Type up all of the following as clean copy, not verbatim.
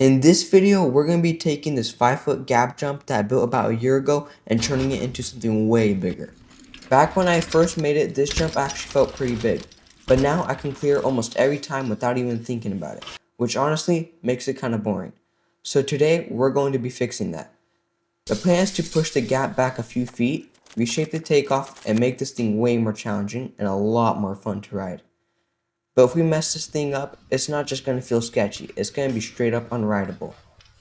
In this video, we're going to be taking this 5-foot gap jump that I built about a year ago and turning it into something way bigger. Back when I first made it, this jump actually felt pretty big, but now I can clear it almost every time without even thinking about it, which honestly makes it kind of boring. So today, we're going to be fixing that. The plan is to push the gap back a few feet, reshape the takeoff, and make this thing way more challenging and a lot more fun to ride. But if we mess this thing up, it's not just going to feel sketchy, it's going to be straight up unrideable.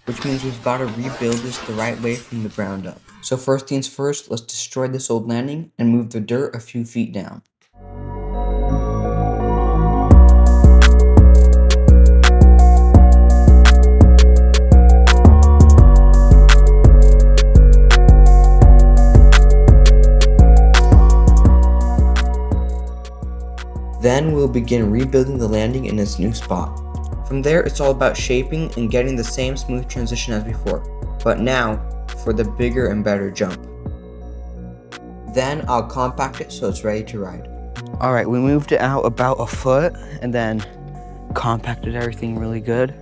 Which means we've got to rebuild this the right way from the ground up. So first things first, let's destroy this old landing and move the dirt a few feet down. Then we'll begin rebuilding the landing in its new spot. From there, it's all about shaping and getting the same smooth transition as before, but now for the bigger and better jump. Then I'll compact it so it's ready to ride. Alright, we moved it out about a foot and then compacted everything really good.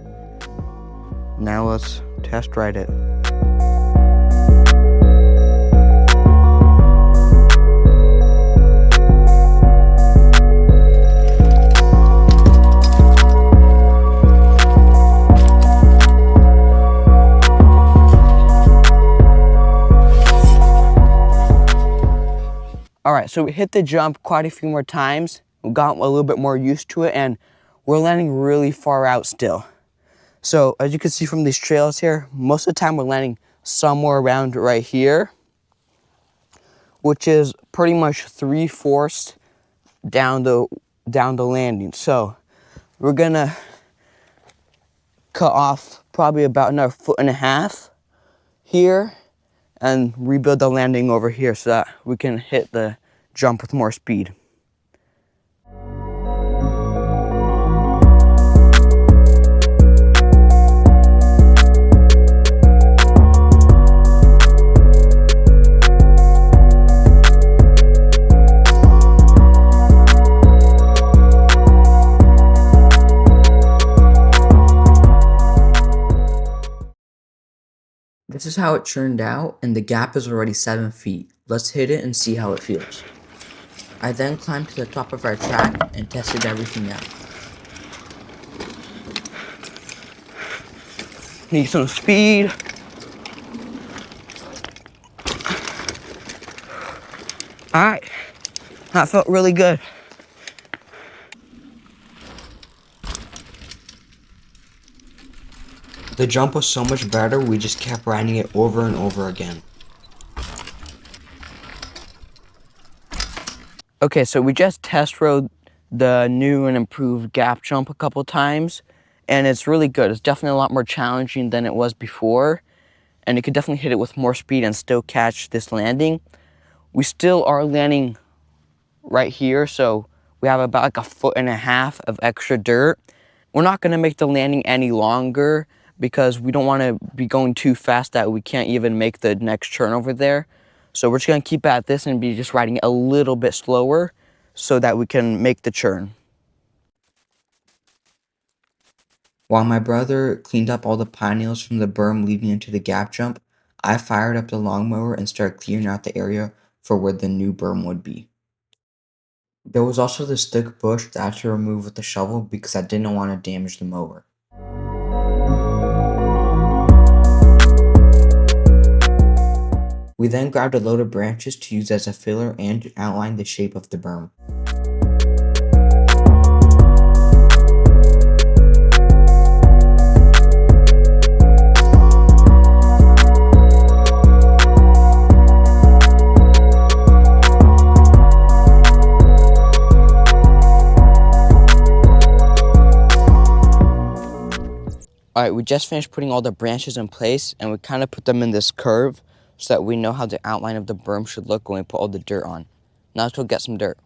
Now let's test ride it. Alright, so we hit the jump quite a few more times. We got a little bit more used to it and we're landing really far out still. So as you can see from these trails here, most of the time we're landing somewhere around right here, which is pretty much 3/4 down the landing. So we're gonna cut off probably about another 1.5 feet here and rebuild the landing over here so that we can hit the jump with more speed. This is how it turned out, and the gap is already 7 feet. Let's hit it and see how it feels. I then climbed to the top of our track and tested everything out. Need some speed. Alright, that felt really good. The jump was so much better, we just kept riding it over and over again. Okay, so we just test rode the new and improved gap jump a couple times, and it's really good. It's definitely a lot more challenging than it was before, and you could definitely hit it with more speed and still catch this landing. We still are landing right here, so we have about like 1.5 feet of extra dirt. We're not gonna make the landing any longer because we don't wanna be going too fast that we can't even make the next turn over there. So we're just gonna keep at this and be just riding it a little bit slower so that we can make the churn. While my brother cleaned up all the pine needles from the berm leading into the gap jump, I fired up the lawnmower and started clearing out the area for where the new berm would be. There was also this thick bush that I had to remove with the shovel because I didn't want to damage the mower. We then grabbed a load of branches to use as a filler and to outline the shape of the berm. Alright, we just finished putting all the branches in place and we kind of put them in this curve so that we know how the outline of the berm should look when we put all the dirt on. Now let's go get some dirt.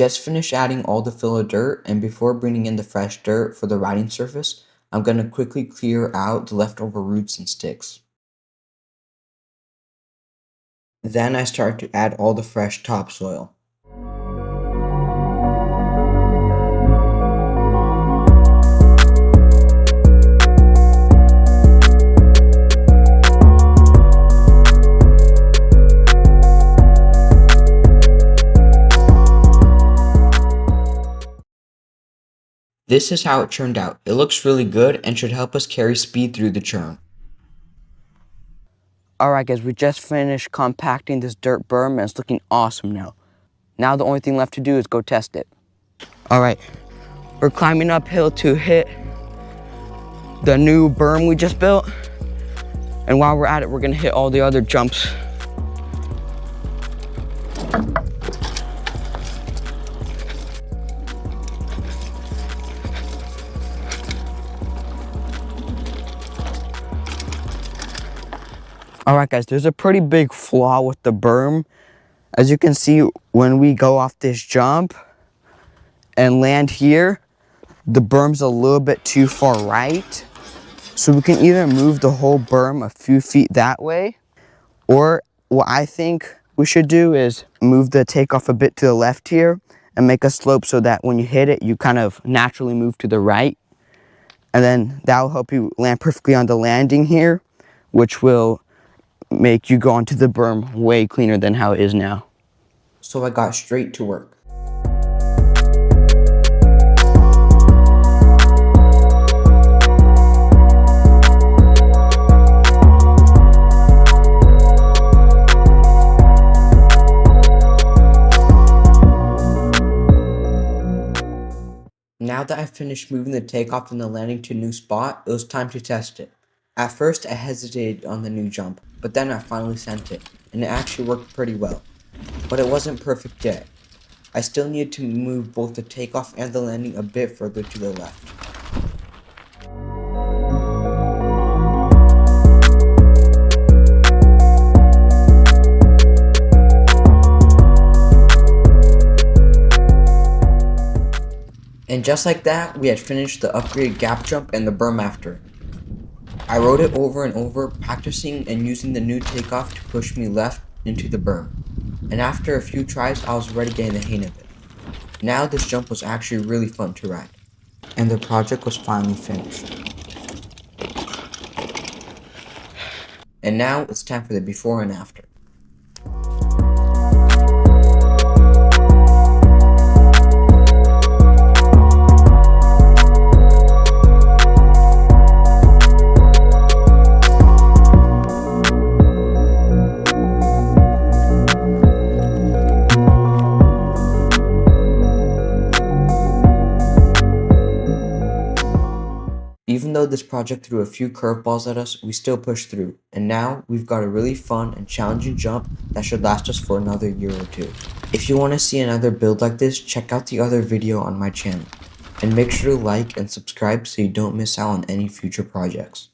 just finished adding all the fill of dirt, and before bringing in the fresh dirt for the riding surface, I'm going to quickly clear out the leftover roots and sticks. Then I start to add all the fresh topsoil. This is how it turned out. It looks really good and should help us carry speed through the churn. Alright guys, we just finished compacting this dirt berm and it's looking awesome now. Now the only thing left to do is go test it. Alright, we're climbing uphill to hit the new berm we just built. And while we're at it, we're gonna hit all the other jumps. Alright guys, there's a pretty big flaw with the berm. As you can see, when we go off this jump and land here, the berm's a little bit too far right. So we can either move the whole berm a few feet that way, or what I think we should do is move the takeoff a bit to the left here and make a slope so that when you hit it, you kind of naturally move to the right. And then that will help you land perfectly on the landing here, which will make you go onto the berm way cleaner than how it is now. So I got straight to work. Now that I finished moving the takeoff and the landing to a new spot, it was time to test it. At first I hesitated on the new jump, but then I finally sent it, and it actually worked pretty well. But it wasn't perfect yet. I still needed to move both the takeoff and the landing a bit further to the left. And just like that, we had finished the upgraded gap jump and the berm after. I rode it over and over, practicing and using the new takeoff to push me left into the berm. And after a few tries, I was already getting the hang of it. Now this jump was actually really fun to ride. And the project was finally finished. And now it's time for the before and after. Even though this project threw a few curveballs at us, we still pushed through, and now we've got a really fun and challenging jump that should last us for another year or two. If you want to see another build like this, check out the other video on my channel, and make sure to like and subscribe so you don't miss out on any future projects.